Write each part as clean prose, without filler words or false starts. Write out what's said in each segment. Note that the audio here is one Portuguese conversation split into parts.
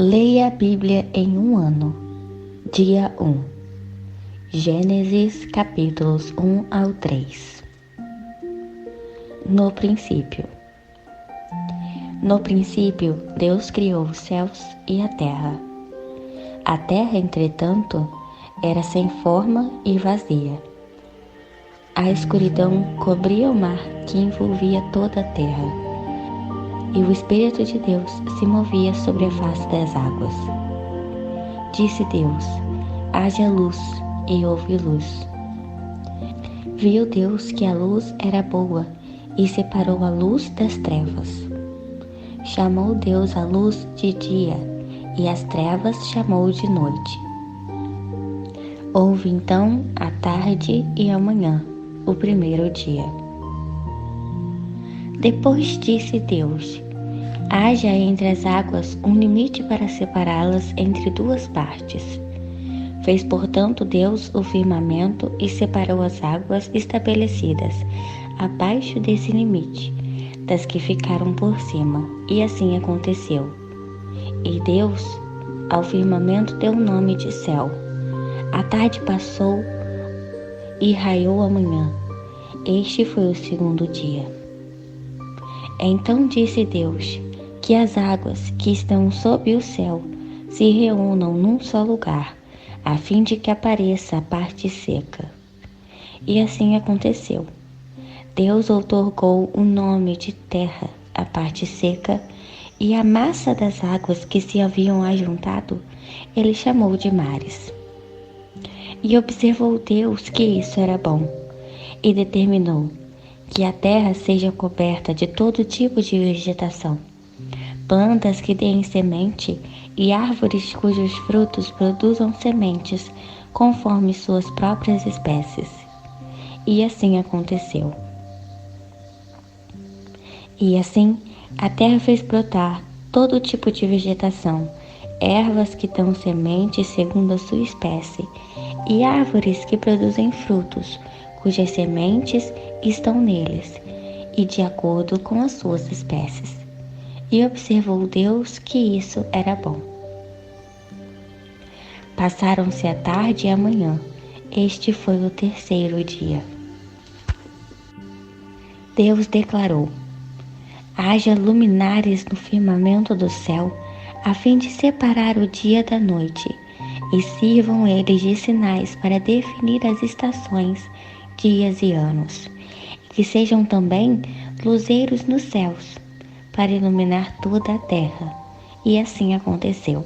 Leia a Bíblia em um ano. Dia 1. Gênesis capítulos 1 ao 3. No princípio. No princípio, Deus criou os céus e a terra. A terra, entretanto, era sem forma e vazia. A escuridão cobria o mar que envolvia toda a terra. E o Espírito de Deus se movia sobre a face das águas. Disse Deus: haja luz, e houve luz. Viu Deus que a luz era boa, e separou a luz das trevas. Chamou Deus a luz de dia, e as trevas chamou de noite. Houve então a tarde e a manhã, o primeiro dia. Depois disse Deus: haja entre as águas um limite para separá-las entre duas partes. Fez, portanto, Deus o firmamento e separou as águas estabelecidas abaixo desse limite, das que ficaram por cima, e assim aconteceu. E Deus ao firmamento deu o nome de céu. A tarde passou e raiou a manhã. Este foi o segundo dia. Então disse Deus: que as águas que estão sob o céu se reúnam num só lugar, a fim de que apareça a parte seca. E assim aconteceu. Deus outorgou o nome de terra à parte seca, e a massa das águas que se haviam ajuntado, ele chamou de mares. E observou Deus que isso era bom, e determinou que a terra seja coberta de todo tipo de vegetação, plantas que deem semente e árvores cujos frutos produzam sementes conforme suas próprias espécies. E assim aconteceu. E assim a terra fez brotar todo tipo de vegetação, ervas que dão sementes segundo a sua espécie, e árvores que produzem frutos, cujas sementes estão neles, e de acordo com as suas espécies. E observou Deus que isso era bom. Passaram-se a tarde e a manhã. Este foi o terceiro dia. Deus declarou: haja luminares no firmamento do céu, a fim de separar o dia da noite, e sirvam eles de sinais para definir as estações, dias e anos, e que sejam também luzeiros nos céus, para iluminar toda a terra. E assim aconteceu.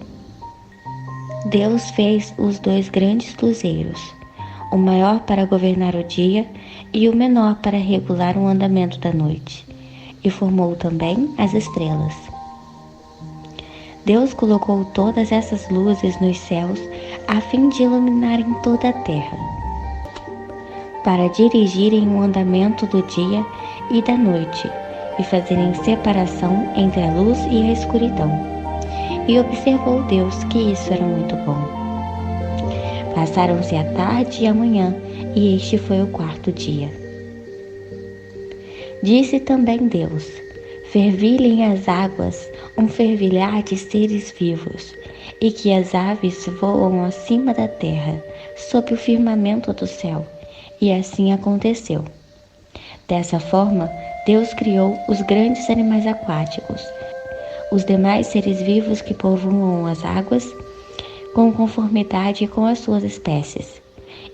Deus fez os dois grandes luzeiros, o maior para governar o dia e o menor para regular o andamento da noite, e formou também as estrelas. Deus colocou todas essas luzes nos céus a fim de iluminarem toda a terra, para dirigirem o andamento do dia e da noite, e fazerem separação entre a luz e a escuridão. E observou Deus que isso era muito bom. Passaram-se a tarde e a manhã, e este foi o quarto dia. Disse também Deus: fervilhem as águas um fervilhar de seres vivos, e que as aves voam acima da terra, sob o firmamento do céu. E assim aconteceu. Dessa forma, Deus criou os grandes animais aquáticos, os demais seres vivos que povoam as águas, com conformidade com as suas espécies,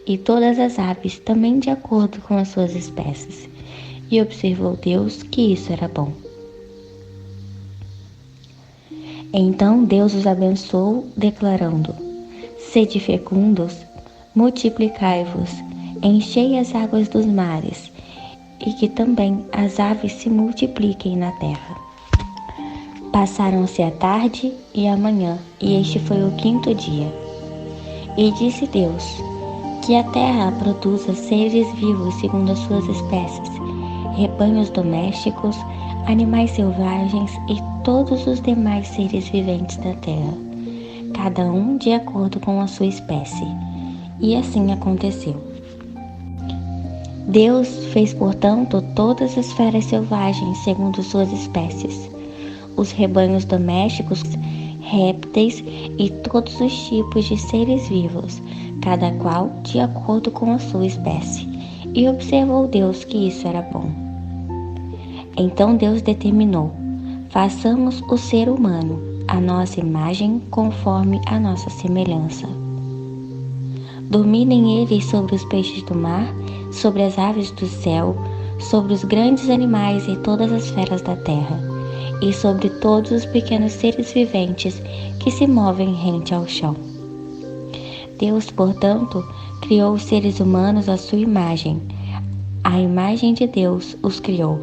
e todas as aves também de acordo com as suas espécies. E observou Deus que isso era bom. Então Deus os abençoou, declarando: sede fecundos, multiplicai-vos, enchei as águas dos mares, e que também as aves se multipliquem na terra. Passaram-se a tarde e a manhã, e este foi o quinto dia. E disse Deus: que a terra produza seres vivos segundo as suas espécies, rebanhos domésticos, animais selvagens e todos os demais seres viventes da terra, cada um de acordo com a sua espécie. E assim aconteceu. Deus fez, portanto, todas as feras selvagens segundo suas espécies, os rebanhos domésticos répteis e todos os tipos de seres vivos, cada qual de acordo com a sua espécie. E observou Deus que isso era bom. Então Deus determinou: façamos o ser humano, a nossa imagem, conforme a nossa semelhança. Dominem eles sobre os peixes do mar, sobre as aves do céu, sobre os grandes animais e todas as feras da terra, e sobre todos os pequenos seres viventes que se movem rente ao chão. Deus, portanto, criou os seres humanos à sua imagem. A imagem de Deus os criou.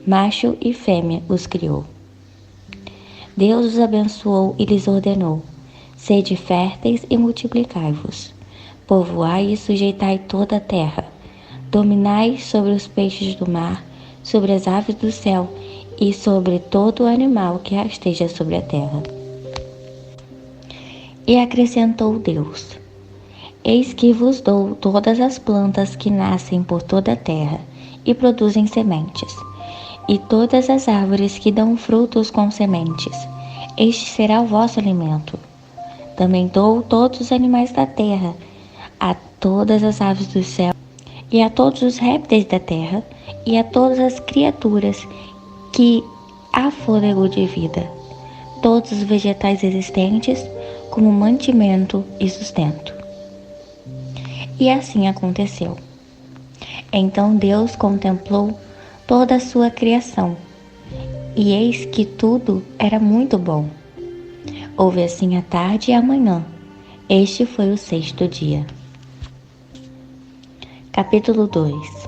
Macho e fêmea os criou. Deus os abençoou e lhes ordenou: sede férteis e multiplicai-vos. Povoai e sujeitai toda a terra. Dominai sobre os peixes do mar, sobre as aves do céu e sobre todo o animal que rasteja sobre a terra. E acrescentou Deus: eis que vos dou todas as plantas que nascem por toda a terra e produzem sementes, e todas as árvores que dão frutos com sementes. Este será o vosso alimento. Também dou todos os animais da terra, a todas as aves do céu, e a todos os répteis da terra, e a todas as criaturas que há fôlego de vida, todos os vegetais existentes, como mantimento e sustento. E assim aconteceu. Então Deus contemplou toda a sua criação, e eis que tudo era muito bom. Houve assim a tarde e a manhã. Este foi o sexto dia. Capítulo 2.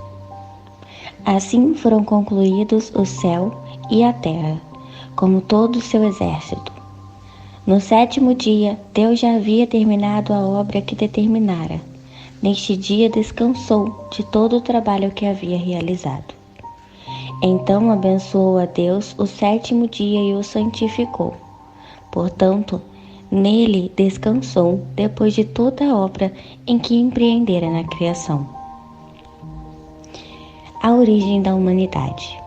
Assim foram concluídos o céu e a terra, como todo o seu exército. No sétimo dia, Deus já havia terminado a obra que determinara. Neste dia descansou de todo o trabalho que havia realizado. Então abençoou a Deus o sétimo dia e o santificou. Portanto, nele descansou depois de toda a obra em que empreendera na criação. A origem da humanidade.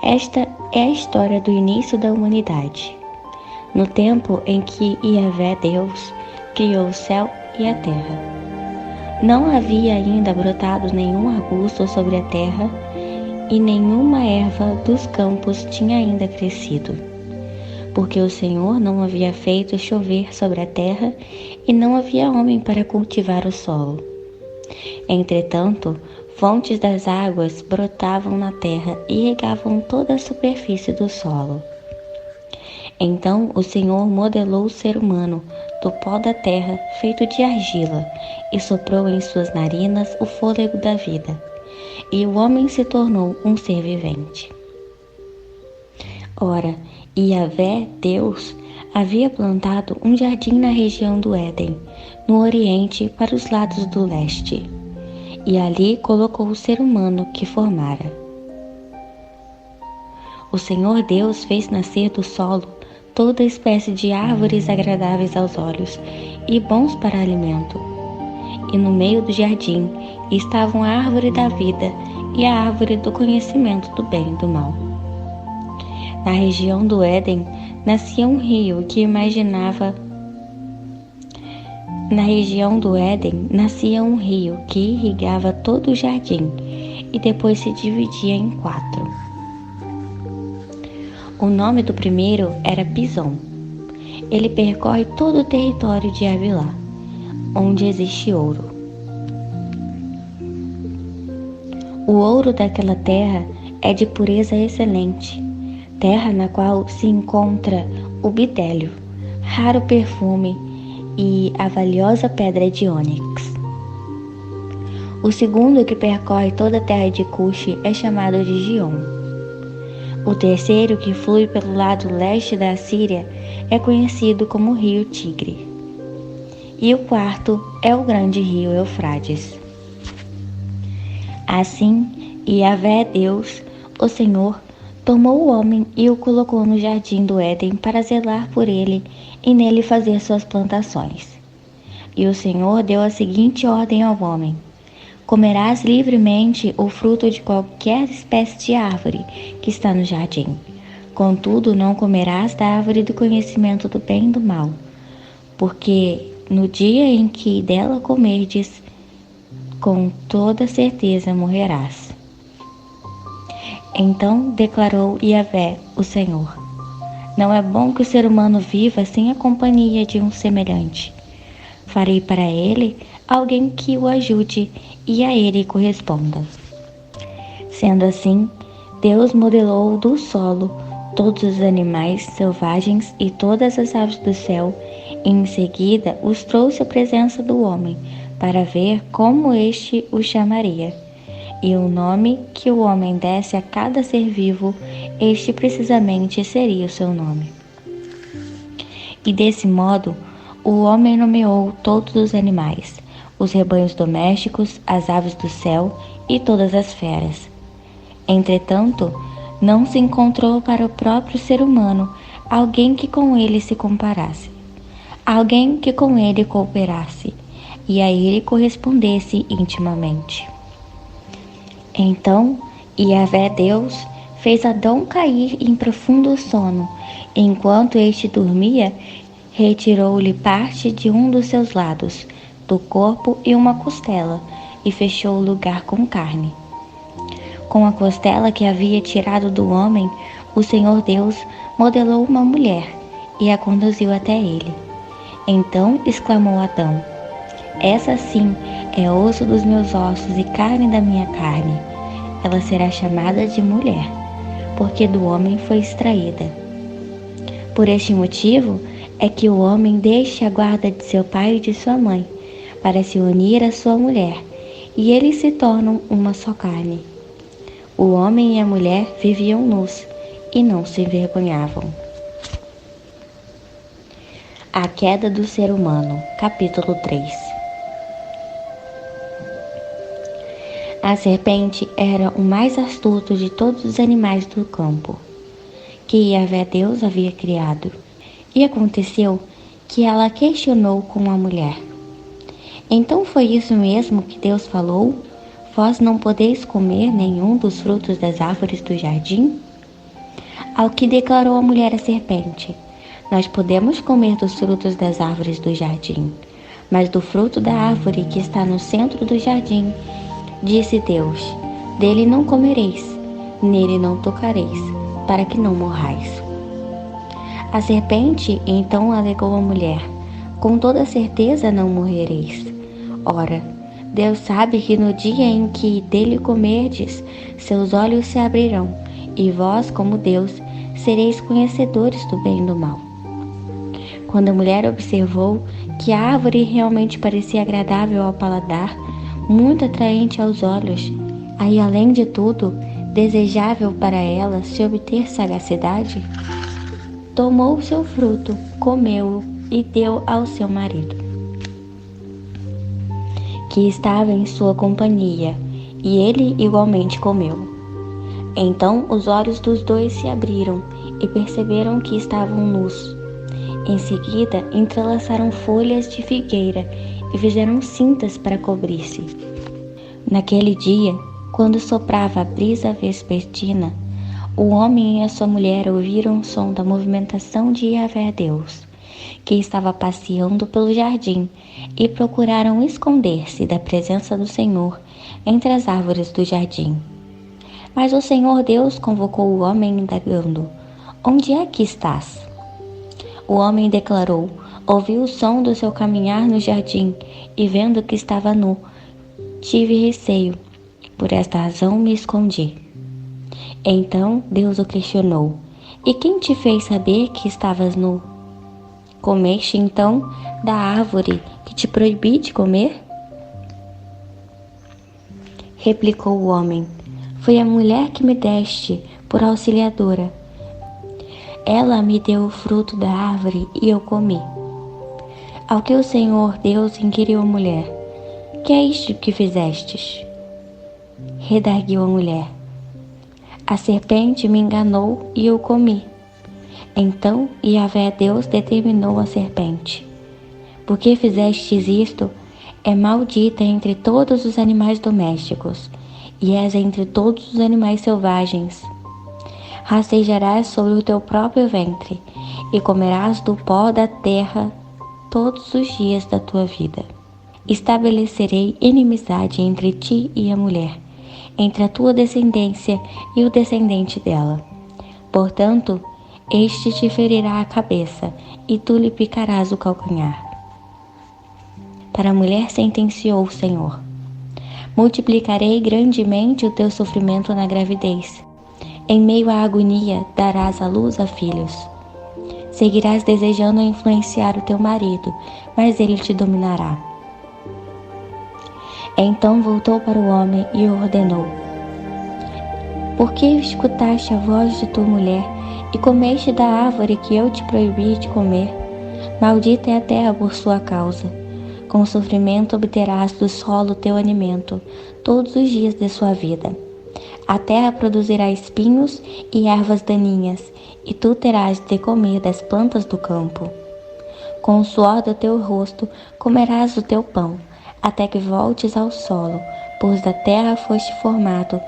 Esta é a história do início da humanidade, no tempo em que Yahvé Deus criou o céu e a terra. Não havia ainda brotado nenhum arbusto sobre a terra, e nenhuma erva dos campos tinha ainda crescido, porque o Senhor não havia feito chover sobre a terra, e não havia homem para cultivar o solo. Entretanto, fontes das águas brotavam na terra e regavam toda a superfície do solo. Então o Senhor modelou o ser humano do pó da terra, feito de argila, e soprou em suas narinas o fôlego da vida, e o homem se tornou um ser vivente. Ora, Yahvé, Deus, havia plantado um jardim na região do Éden, no oriente para os lados do leste, e ali colocou o ser humano que formara. O Senhor Deus fez nascer do solo toda espécie de árvores agradáveis aos olhos e bons para alimento. E no meio do jardim estavam a árvore da vida e a árvore do conhecimento do bem e do mal. Na região do Éden nascia um rio que irrigava todo o jardim e depois se dividia em 4. O nome do primeiro era Pison. Ele percorre todo o território de Havilá, onde existe ouro. O ouro daquela terra é de pureza excelente, terra na qual se encontra o bidélio, raro perfume, e a valiosa pedra de ônix. O segundo, que percorre toda a terra de Cuxi, é chamado de Gion. O terceiro, que flui pelo lado leste da Síria, é conhecido como Rio Tigre. E o quarto é o grande rio Eufrates. Assim, Yahvé Deus, o Senhor, tomou o homem e o colocou no jardim do Éden para zelar por ele e nele fazer suas plantações. E o Senhor deu a seguinte ordem ao homem: comerás livremente o fruto de qualquer espécie de árvore que está no jardim. Contudo, não comerás da árvore do conhecimento do bem e do mal, porque no dia em que dela comerdes, com toda certeza morrerás. Então declarou Yahvé, o Senhor: não é bom que o ser humano viva sem a companhia de um semelhante. Farei para ele alguém que o ajude e a ele corresponda. Sendo assim, Deus modelou do solo todos os animais selvagens e todas as aves do céu, e em seguida os trouxe à presença do homem, para ver como este o chamaria. E o nome que o homem desse a cada ser vivo, este precisamente seria o seu nome. E desse modo, o homem nomeou todos os animais, os rebanhos domésticos, as aves do céu e todas as feras. Entretanto, não se encontrou para o próprio ser humano alguém que com ele se comparasse, alguém que com ele cooperasse e a ele correspondesse intimamente. Então, Yahvé Deus fez Adão cair em profundo sono, e enquanto este dormia, retirou-lhe parte de um dos seus lados, do corpo e uma costela, e fechou o lugar com carne. Com a costela que havia tirado do homem, o Senhor Deus modelou uma mulher e a conduziu até ele. Então exclamou Adão: essa sim é osso dos meus ossos e carne da minha carne. Ela será chamada de mulher, porque do homem foi extraída. Por este motivo é que o homem deixa a guarda de seu pai e de sua mãe, para se unir à sua mulher, e eles se tornam uma só carne. O homem e a mulher viviam nus e não se envergonhavam. A queda do ser humano, capítulo 3. A serpente era o mais astuto de todos os animais do campo, que Yahvé Deus havia criado. E aconteceu que ela questionou com a mulher: então foi isso mesmo que Deus falou? Vós não podeis comer nenhum dos frutos das árvores do jardim? Ao que declarou a mulher à serpente: nós podemos comer dos frutos das árvores do jardim, mas do fruto da árvore que está no centro do jardim, disse Deus: dele não comereis, nele não tocareis, para que não morrais. A serpente então alegou à mulher: com toda certeza não morrereis. Ora, Deus sabe que no dia em que dele comerdes, seus olhos se abrirão, e vós, como Deus, sereis conhecedores do bem e do mal. Quando a mulher observou que a árvore realmente parecia agradável ao paladar, muito atraente aos olhos, e além de tudo, desejável para ela se obter sagacidade, tomou o seu fruto, comeu-o e deu ao seu marido, que estava em sua companhia, e ele igualmente comeu. Então os olhos dos dois se abriram e perceberam que estavam nus. Em seguida, entrelaçaram folhas de figueira e fizeram cintas para cobrir-se. Naquele dia, quando soprava a brisa vespertina, o homem e a sua mulher ouviram o som da movimentação de Yahvé Deus, que estava passeando pelo jardim, e procuraram esconder-se da presença do Senhor entre as árvores do jardim. Mas o Senhor Deus convocou o homem, indagando: onde é que estás? O homem declarou: ouvi o som do seu caminhar no jardim, e vendo que estava nu, tive receio. Por esta razão me escondi. Então Deus o questionou: e quem te fez saber que estavas nu? Comeste então da árvore que te proibi de comer? Replicou o homem: foi a mulher que me deste por auxiliadora. Ela me deu o fruto da árvore e eu comi. Ao que o Senhor Deus inquiriu a mulher: que é isto que fizestes? Redarguiu a mulher: a serpente me enganou e eu comi. Então Yahvé Deus determinou à serpente: por que fizestes isto? É maldita entre todos os animais domésticos, e és entre todos os animais selvagens. rastejarás sobre o teu próprio ventre, e comerás do pó da terra todos os dias da tua vida. Estabelecerei inimizade entre ti e a mulher, entre a tua descendência e o descendente dela. Portanto, este te ferirá a cabeça, e tu lhe picarás o calcanhar. Para a mulher sentenciou o Senhor: multiplicarei grandemente o teu sofrimento na gravidez. Em meio à agonia, darás à luz a filhos. Seguirás desejando influenciar o teu marido, mas ele te dominará. Então voltou para o homem e ordenou: por que escutaste a voz de tua mulher e comeste da árvore que eu te proibi de comer? Maldita é a terra por sua causa. Com sofrimento obterás do solo teu alimento todos os dias de sua vida. A terra produzirá espinhos e ervas daninhas, e tu terás de comer das plantas do campo. Com o suor do teu rosto comerás o teu pão, até que voltes ao solo, pois da terra foste formado,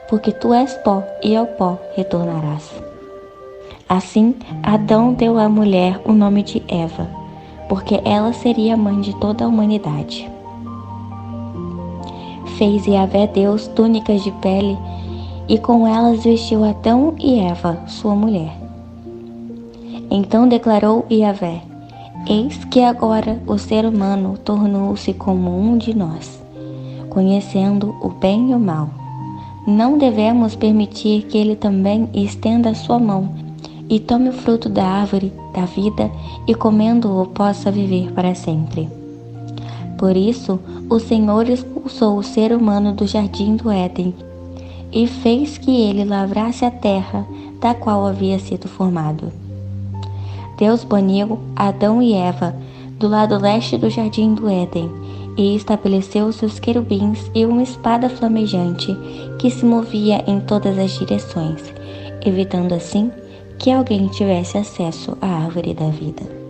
porque tu és pó e ao pó retornarás. Assim, Adão deu à mulher o nome de Eva, porque ela seria a mãe de toda a humanidade. Fez Yahvé Deus túnicas de pele, e com elas vestiu Adão e Eva, sua mulher. Então declarou Yahvé: eis que agora o ser humano tornou-se como um de nós, conhecendo o bem e o mal. Não devemos permitir que ele também estenda a sua mão e tome o fruto da árvore da vida e comendo-o possa viver para sempre. Por isso, o Senhor expulsou o ser humano do jardim do Éden e fez que ele lavrasse a terra da qual havia sido formado. Deus baniu Adão e Eva do lado leste do jardim do Éden e estabeleceu seus querubins e uma espada flamejante que se movia em todas as direções, evitando assim que alguém tivesse acesso à árvore da vida.